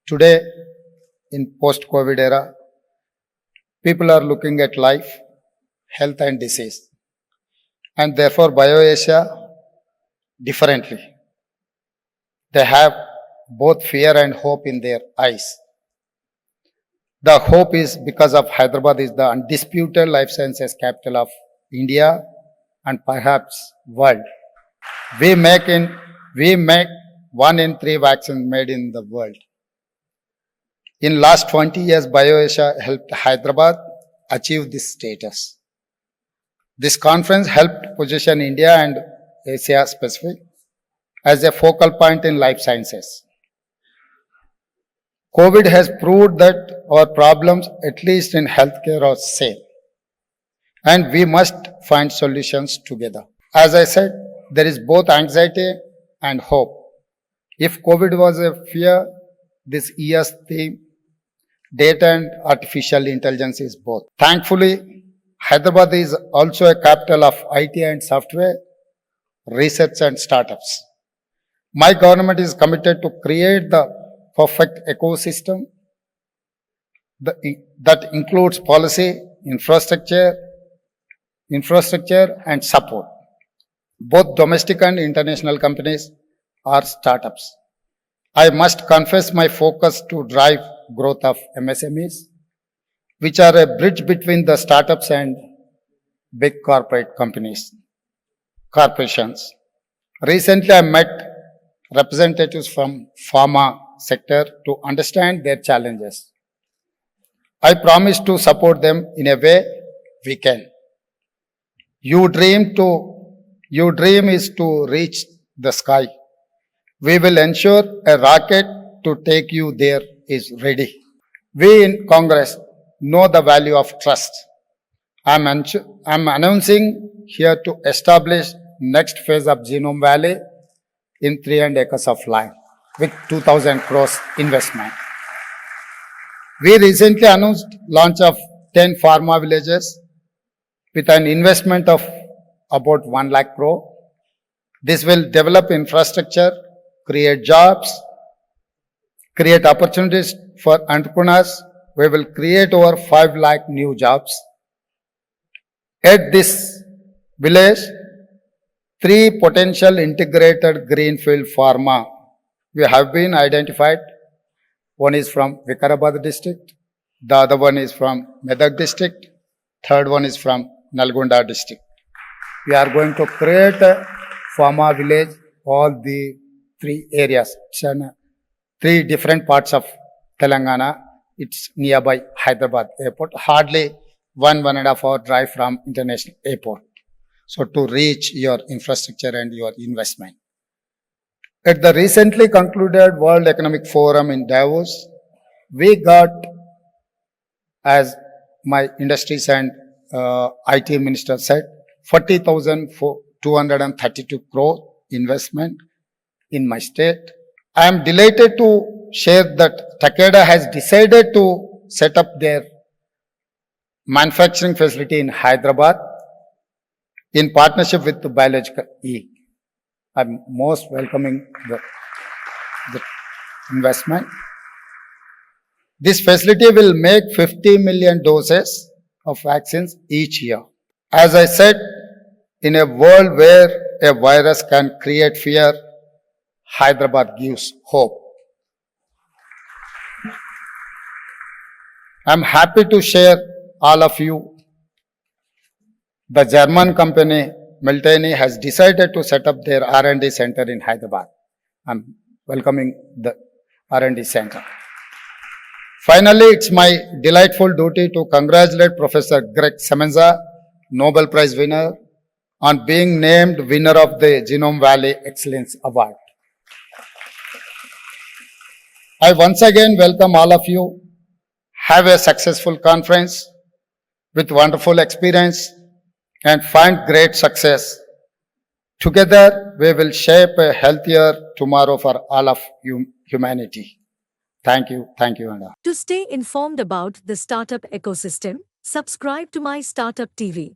Today, in post-COVID era, people are looking at life, health and disease, and therefore BioAsia differently. They have both fear and hope in their eyes. The hope is because of Hyderabad is the undisputed life sciences capital of India and perhaps world. We make 1 in 3 vaccines made in the world. In last 20 years, BioAsia helped Hyderabad achieve this status. This conference helped position India and Asia Pacific as a focal point in life sciences. COVID has proved that our problems, at least in healthcare, are same. And we must find solutions together. As I said, there is both anxiety and hope. If COVID was a fear, this year's theme, data and artificial intelligence, is both. Thankfully, Hyderabad is also a capital of IT and software, research and startups. My government is committed to create the perfect ecosystem that includes policy, infrastructure and support. Both domestic and international companies are startups. I must confess my focus to drive growth of MSMEs, which are a bridge between the startups and big corporations. Recently, I met representatives from pharma sector to understand their challenges. I promise to support them in a way we can. Your dream is to reach the sky. We will ensure a rocket to take you there is ready. We in Congress know the value of trust. I'm announcing here to establish next phase of Genome Valley in 300 acres of land with 2,000 crores investment. We recently announced launch of 10 Pharma Villages with an investment of about 1 lakh crore. This will develop infrastructure, create jobs, create opportunities for entrepreneurs. We will create over 5 lakh new jobs. At this village, 3 potential integrated greenfield pharma we have been identified. One is from Hyderabad district, the other one is from Medak district, third one is from Nalgonda district. We are going to create a pharma village, all the 3 areas, 3 different parts of Telangana. It's nearby Hyderabad airport, hardly 1.5 hour drive from international airport. So to reach your infrastructure and your investment. At the recently concluded World Economic Forum in Davos, we got, as my industries and IT minister said, 40,232 crore investment in my state. I am delighted to share that Takeda has decided to set up their manufacturing facility in Hyderabad in partnership with the Biological E. I'm most welcoming the investment. This facility will make 50 million doses of vaccines each year. As I said, in a world where a virus can create fear, Hyderabad gives hope. I'm happy to share all of you. The German company Miltenyi has decided to set up their R&D center in Hyderabad. I'm welcoming the R&D center. Finally, it's my delightful duty to congratulate Professor Greg Semenza, Nobel Prize winner, on being named winner of the Genome Valley Excellence Award. I once again welcome all of you. Have a successful conference with wonderful experience and find great success. Together, we will shape a healthier tomorrow for all of humanity. Thank you, Anna. To stay informed about the startup ecosystem, subscribe to My Startup TV.